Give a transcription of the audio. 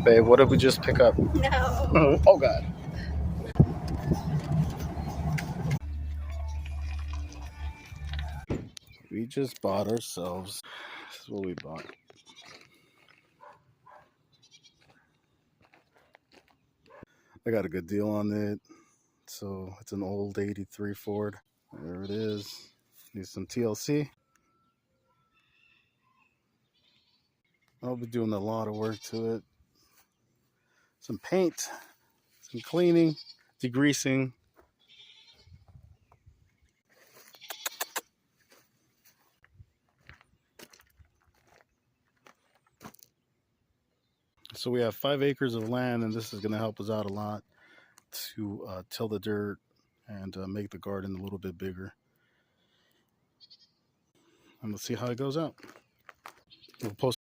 babe? What did we just pick up? No. Oh, God. We just bought ourselves. This is what we bought. I got a good deal on it. So it's an old 83 Ford. There it is. Need some TLC. I'll be doing a lot of work to it. Some paint, some cleaning, degreasing. So we have 5 acres of land, and this is going to help us out a lot to till the dirt and make the garden a little bit bigger. And let's see how it goes out. We'll post